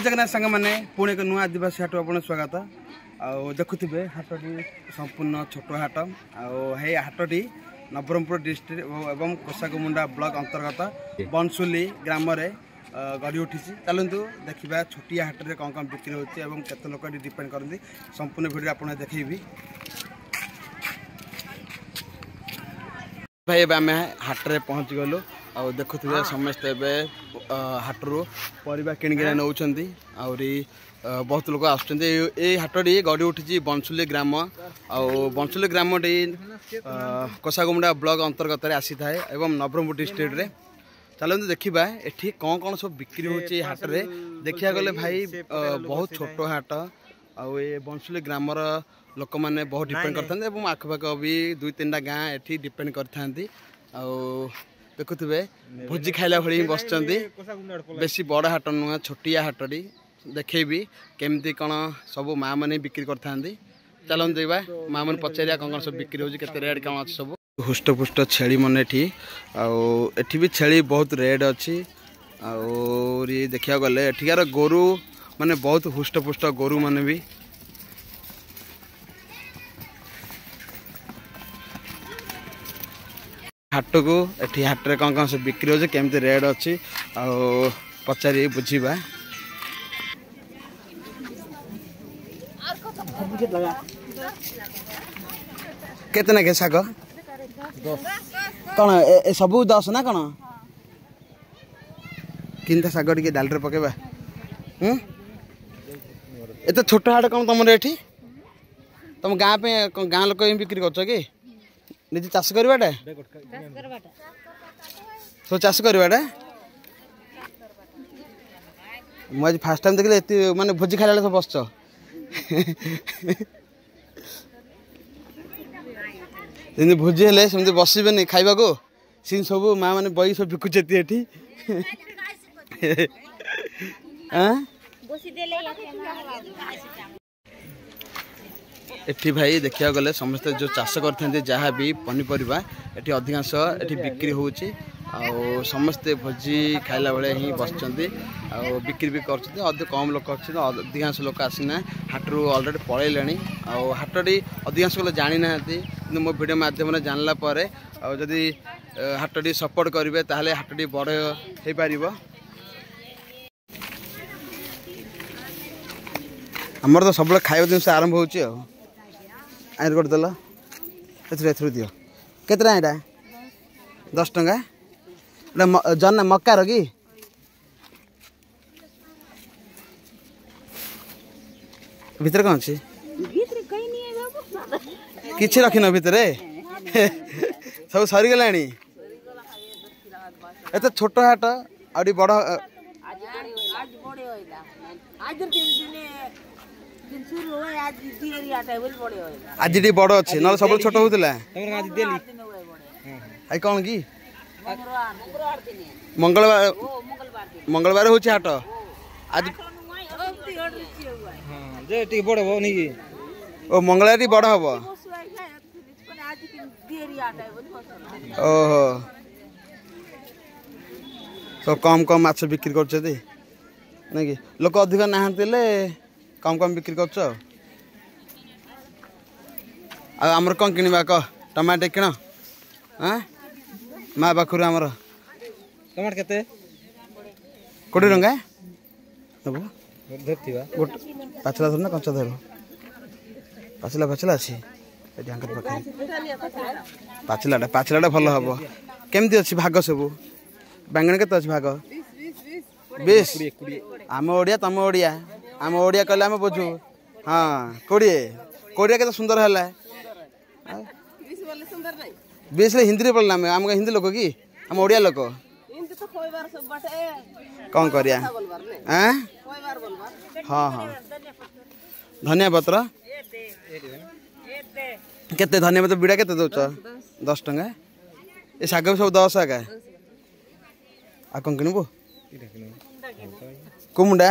जगन्नाथ सांग मैंने पुणे एक नुआ आदिवासी हाट आप स्वागत आउ देखुवे हाटटी संपूर्ण छोट हाट आई हाटटी नवरंगपुर डिस्ट्रिक्ट एवं कोसागुमुंडा ब्लॉक अंतर्गत बनसुली ग्राम गढ़ी उठी। चलतु देखा छोटिया हाट में कौन बिक्री होते लोग डिपेंड करती संपूर्ण भिडियो आपको देखी भाई आम हाट में पहुँच गलु आ देखुवे समस्ते हाटू परिवा किणिक नौकरी आहरी बहुत लोग आसटी गढ़ी उठी बनसुली ग्राम बनसुली ग्रामटी कोसागुमुंडा ब्लॉक अंतर्गत आसी थाए एवं नवरंगपुर डिस्ट्रिक्ट रे। चलते देखा ये कौन कौन सब बिक्री होची हाट रे देखा गले भाई बहुत छोट हाट आउ बनसुली ग्रामर लोक मैंने बहुत डिपेंड करते आखपाख भी 2-3टा गाँ ये डिपेंड करते देखुवे भोजी खाइला भली बस बेसी बड़ हाट नुह छोटिया हाटटी देखेबी केमती कौन सब माँ मैंने बिक्री करते। चलते देखा माँ मैंने पचारिया कौन सब बिक्री होते रेट कौन अच्छे सब हुष्टपुष्ट छेली मन एठी भी छेली बहुत रेट अच्छी आउरी देखा गले एठिकार गोरु माने बहुत हुष्टपुष्ट गोरु माने भी हाट को एठी हाट रे कौन कौन सब बिक्री होचे केमती रेट अच्छी आ पचारि बुझीबा। केतना के साग कौन सब 10 ना कौन किंता साग टे डाल पकेबा एत छोट हाट कौन तुम ये तुम गाँ पे गाँ लोक बिक्री कर कि निजे चाष करवाटा सब चाष करवाटा मुझे फास्ट टाइम देखिए माने भोजी खाला सब बसच जमी भोजी हेले सेमती बसबे खाइबा को सी सब माँ मैंने बई सब बिकुचे एठी भाई देखा गले समस्ते जो चाष करते जहाँ भी पनीपरिया एठी अधिकांश एठी बिक्री होची आउ समस्ते भोजी खाइला बेले ही बसचंती आउ बिक्री भी कर कम लोक अच्छे अधिकांश लोक आसीना हाटू अलरेडी पलैले आउ हाटटी अधिकांश लोग जानी ना मो वीडियो माध्यम जानला परे आउ जदी हाटटी सपोर्ट करेंगे ताहले हाटटी बड़ हो पार। आमर तो सब खाଇବା जिन आरंभ होची आयर कर देला एथरे दियो केतना एटा 10 टंका एटा जन्ना मक्का रो कि भीतर कौन छी भीतर कहीं नहीं है बाबू किछ रखिन भीतर सब सरी गलानी एत छोट हाट आडी बड़ आज बड़े होइला आज दिन आज टी बड़ अच्छे ना सब छोट होता आई कौन कि मंगलवार मंगलवार हूँ हाट आज बड़ हम ओ मंगलवार बड़ हम ओहो सब कम कम माछ बिक्री कर लोक अधिक नहाते कम कम बिक्री कर आमर कौन किणवा कह टमाटे किण हाँ माँ पाखर आमर टमाट के 20 टंका पाचला धर ना कंचा धर पाचला पाचला अच्छी पाचलाटा पाचलाटा भल हम केमती अच्छी भाग सब बैंगन के अच्छी भाग 20 आम ओडिया तुम ओडिया आम ओडिया कहले आम बुझू हाँ 20 के सुंदर है 20 हिंदी पढ़ला आम हिंदी लोक कि आम ओडिया लोक कौन करिया हाँ हाँ धनिया पत्र केते धनिया पत्र बिड़ा केते दौच 10 टंका ये साग सब 10 आका आ कौन किनबो कुमुंडा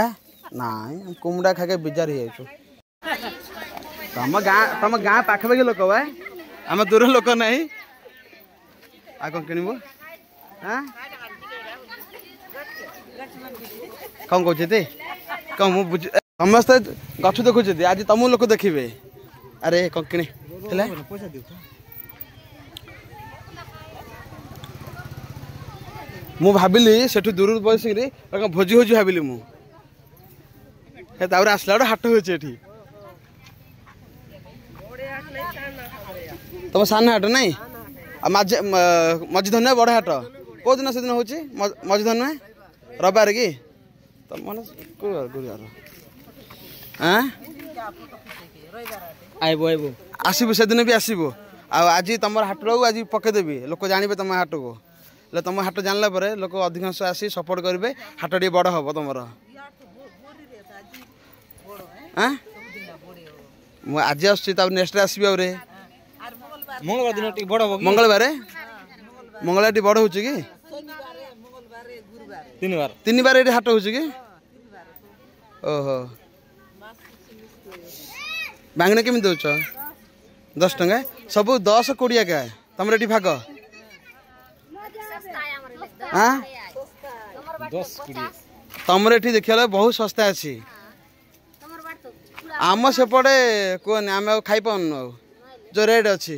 ना कुमुंडा खाके बिजार हो तुम गाँ पाखापाखि लोक बा आम दूर लोक ना आ कौन किनबो हाँ कौन कौचे कम बुझ समस्ते गछ देखुଛନ୍ତି आज तुम लोक देखिए अरे किणे मु भाविली सेठू दूर बस भोजी भोजी भाविली मुझे आसला गोटे हाट होची तुम सान हाट नाई मझी धन बड़ हाट कौ दिन से दिन हूँ मझी धन रविवार कि तुम मन गुरुवार आसबु से दिन भी आसबु आज तुम हाट आज पकईदेवी लोक जानवे तुम हाट को तुम हाट जानला लोक अधिकांश आसी सपोर्ट करेंगे हाट टे बड़ हम तुम आज नेक्स्ट आसबि मंगलवार मंगलवार बड़ हो तीन बार ये हाट हो ओहो बांगने केमी दौच 10 टंका सब 10-20 क्या तुम ये भाग तुम ये देखा बहुत सस्ता अच्छी आम सेपटे कहनी आम खाई पाऊनु जो रेट अच्छी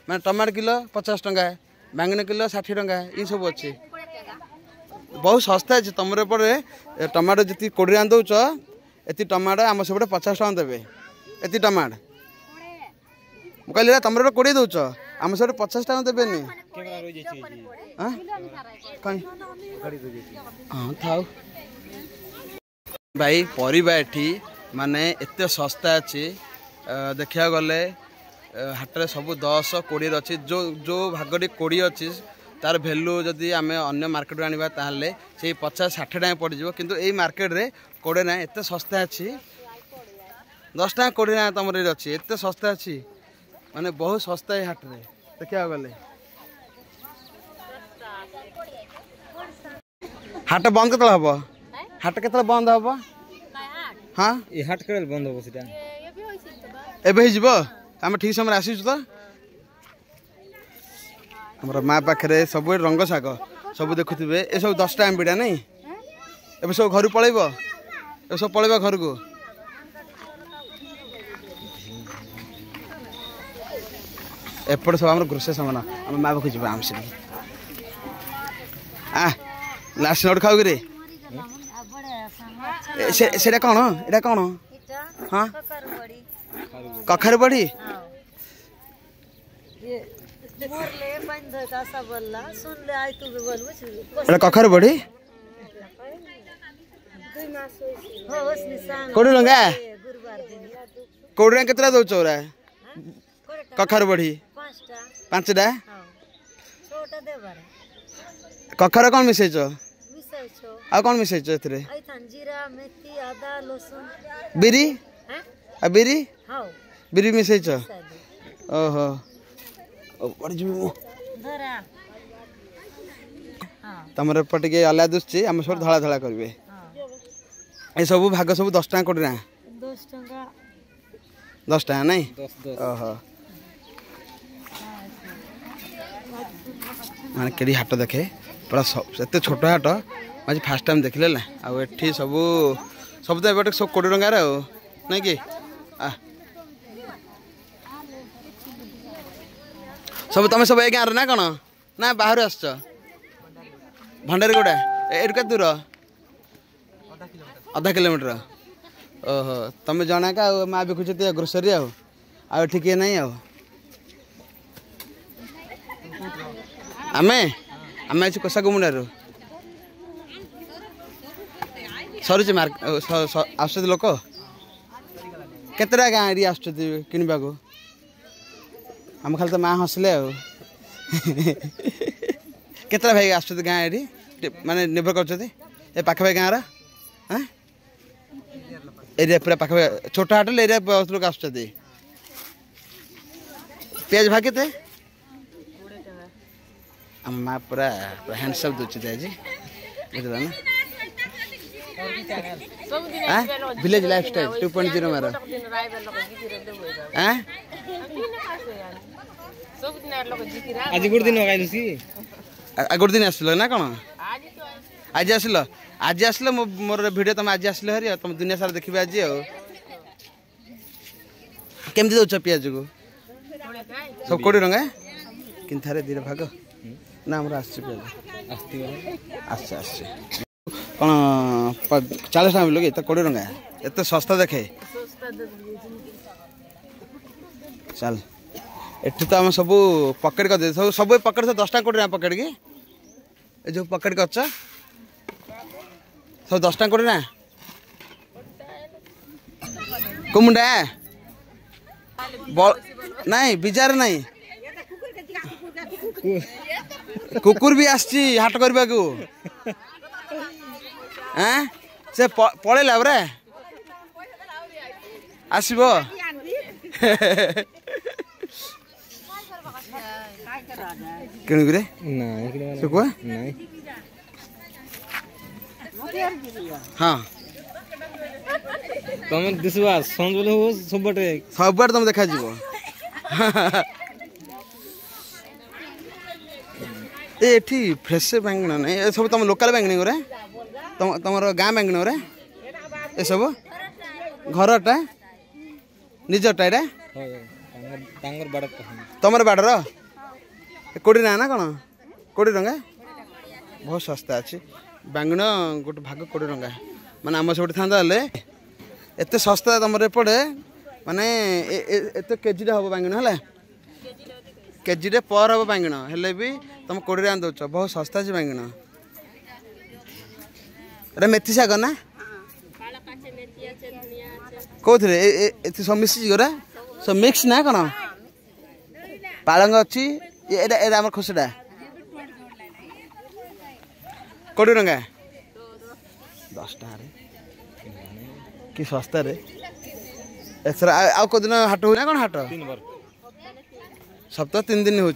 मैं टमाटो किलो 50 टंका बैंगन किलो 60 टंका ये सब अच्छी बहुत सस्ता अच्छी तुम एपटे टमाटो जी 20 दौच ये टमाटो आम सेपटे 50 टंका देवे ये टमाटो कहली तुम 20 दौच आम सेपटे 50 टंका देवे हाँ थाउ भाई परिबा एठी माने एते सस्ता अच्छी देखा गले हाटरे सब 10-20 अच्छी जो जो भागटी 20 अच्छी तार भैल्यू जदि आम अन्य मार्केट आने ताहले से 50-60 टका पड़ जाए किंतु यही मार्केट रे 20 ना एते सस्ता अच्छी 10 टका 20 ना तुम अच्छी एते सस्ता अच्छी माने बहुत सस्ता है हाट रे देखा गले हाट बंद केतला हबो हाट केतला बंद हबो हाँ ये हाट के बंद हो एबे हिजबो आम ठीक समय आसीछु तो हमर माँ पाखे सब रंग शाग सब देखुवे ये सब 10 टाइम बिड़ा नहीं ए सब घर पलैब ए सब पलैब घर को एपट सब आम ग्रोसरी सामान आम माँ पाखु जी आम से लास्ट नोट खाऊ कि से कौन एटा कौन हाँ कखार बड़ी कखार बड़ी कोड़ी लंगा कोड़ी केतरा दौच कखार बड़ी 5टा कखार कौन मिसैच आ कौन मिसैच बिरी बिरी बिरी मिसैच ओहो तुम एपटे अलग दुसची आम सब धला धला करेंगे ये सब भाग सब 10 टका कोड़ी ना 10 टका नहीं ओहो माने केड़ी हाट देखे पूरा एत छोट हाट आज फास्ट टाइम देखले ना आठी सब सब तो एपटे सब 20 टंकार नहीं कि सब तुम सब ए गाँव ना कौन ना बाहर आस भंडारी गोटा एट के दूर आधा किलोमीटर ओहो तुम जना का माँ बिकुच ग्रोसरी आठ किए ना आमे आम आज कोसा गुमुंडारू सरुचे मार्क आस लोक केतटा गाँ एरिया आस किणवा को आम खाली तो माँ हसले केतटा भाई आस गाँ एटी माने निर्भर कर पाखापाखि गाँव एरिया पूरा पाखापाखि छोट हाट एरिया बहुत लोग आस पियाज भाग के आम माँ पूरा हैंडसम दूची आज बुझल ना विलेज लाइफस्टाइल 2.0 मार आज गोटे दिन गोटे दिन आसल ना कौन आज आसल आज आसले मोर वीडियो तुम आज आसले हरी तुम दुनिया सारा देखिए आज केमती दौच पिज को सब 20 टंका कि थे दीटा भाग ना आम आस कौन 40 टका मिल तो 20 टंका एत सस्ता देखे चल एठू तो आम सब पकेट कर सब पकेट 10 टका 20 टका पकेट की ए जो पकेट कर सब 10 टका 20 टका कुमुंडा नहीं बिजार नहीं कुकुर भी आसी हाट करने को से पलैला बरे आसब किणुक हाँ तुम दिसवा संजोल हो सबटे सबुआड़े तुम देखा एठी फ्रेश बैंगन नहीं ये सब तुम लोकल बैंगन रे तुम गाँ बैंगन रे ये सब घरटा निजटा ये तुम बाड़र 20 टका ना कौन 20 टका बहुत सस्ता अच्छी बैंगन गोटे भाग 20 टका माने आम सब था एत सस्ता तुम एपटे माने एत केजी हम बैंगन है केजी पर हम बैंगन हेले भी तुम 20 टका दौच बहुत सस्ता अच्छे बैंगन एटा मेथी शाग ना कौन सब मिसी गरा सब मिक्स ना कौन पालंग अच्छी एम खुशा 20 टका 10 टका कि सस्ता रे एथर आ को दिन हाट हो ना कौन हाट सप्ताह 3 दिन हो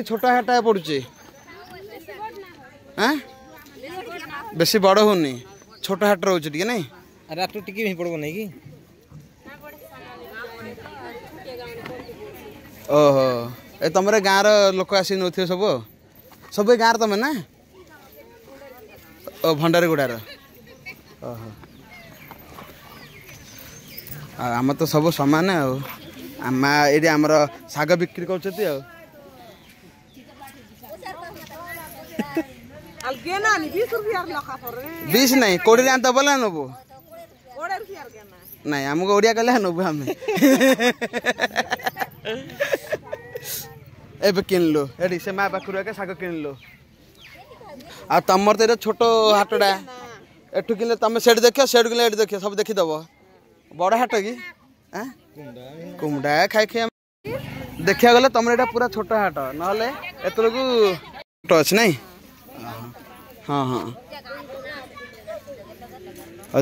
छोटा हाट पड़ुचे हाँ बेसी बड़ होनी छोटा हाट रोचे टे नहीं अरे आप तो टिकी भी पड़ो नहीं कि ओहो ए तुम गाँव लोक आसी नौ सब सब गाँव तुम ना ओ भंडारी गुड़ार ओहो आम तो सब सामान आम ये आमर शाग बिक्री कर 20 नहीं 20 टका दब ना नबू नहीं आमको ओडिया कहले नबू आम ए किनलु एडी से माँ पाखर शाग किनलु आ तमर तो छोट हाटटा एठू किनले तुम सेठ देख सेठ किनले एठी देख सब देखीदब बड़ हाट कि कुमड़ा खाई खाई देखा गले तुम यहाँ पूरा छोट हाट ना एत अच्छे नहीं हाँ हाँ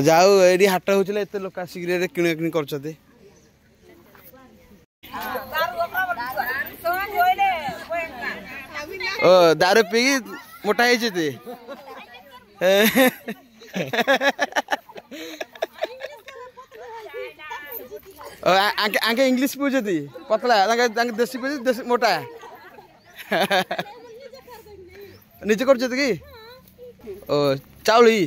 जाऊ ये हाट होते एत लोक आसिक किण किणी कर दारू पी मोटा आगे इंग्लिश पूछती पतला देशी पूछ मोटा निजे कर कि चाउली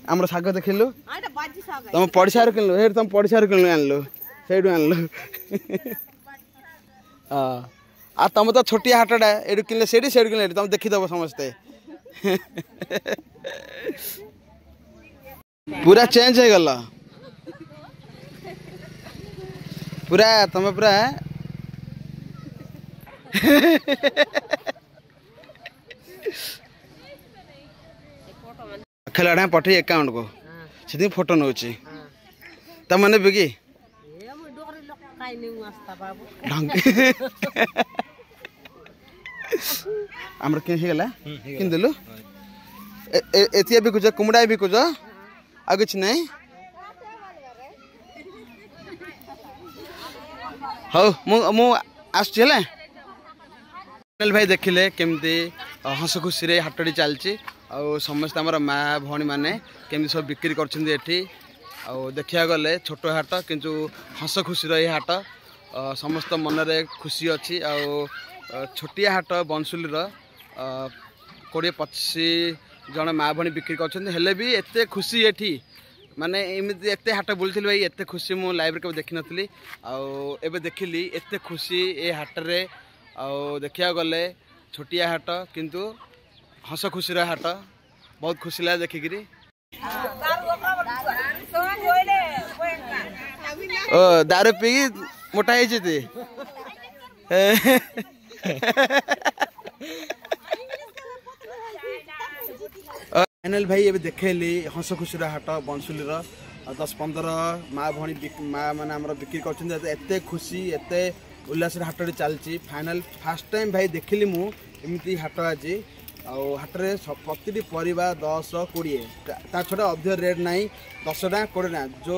आम शाग देखिलु तुम पड़िशा किणलु हे तुम पड़िशा किणलु आनलु से आनलु आ तुम तो छोटिया हाटटा ये किनले से किनले तुम देखीदब समस्ते पूरा चेंज हो गला पूरा तुम पूरा खेला पठे अकाउंट को से फोटो नौ तमने भी कि आमर किनगला किनदेलु एतिया बिकुच कुमड़ा बिकुच आ कि नहीं हौ आसुचे भाई देखिले केमती हस खुशी रे हाटटी चलती समस्त आम माँ भौणी मैंने केमती सब बिक्री कर देखा गले छोट हाट किंतु हस खुशी रही हाट समस्त मन रे खुशी अच्छी छोटिया हाट बंसुली 20-25 जन माँ भणी बिक्री कर भी एत खुशी ये माने एमती एत हाट बुलूल भाई एत खुशी मु लाइव के देखी नी आबे देखिली एत खुशी ए हाट रे देखा गले छोटिया हाट किंतु हस खुशी हाट बहुत खुशी लगे देखिकी दारू पी मोटा फाइनल भाई ये देखेली हस खुशी हाट बंसुली 10-15 माँ भणी माँ मैंने आम बिक्री करते खुशी एत उल्लास हाट चलती फाइनल फास्ट टाइम भाई देखिली मुझे हाट आज हाटे प्रति परिवा 10-20 ता छड़ा अधिक रेट ना 10 टाँग 20 टाँग जो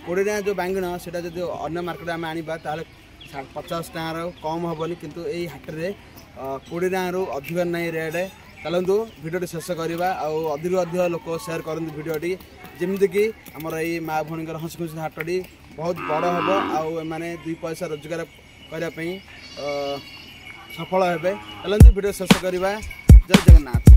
20 टाँग जो बैंगन से अन्य मार्केट आम आना 50 टाँगर कम हेनी किंतु यही हाटे 20 टाँग अधिक नहीं रेट चलतु भिडियो शेष करवा अधिक अधिक लोक सेयार करते भिडियो जमीक कि आमर ये माँ भणी हस खुशी हाटटी बहुत बड़ हम आने 2 पैसा रोजगार करने सफल हे चलते भिडियो शेष करवा जय जगन्नाथ।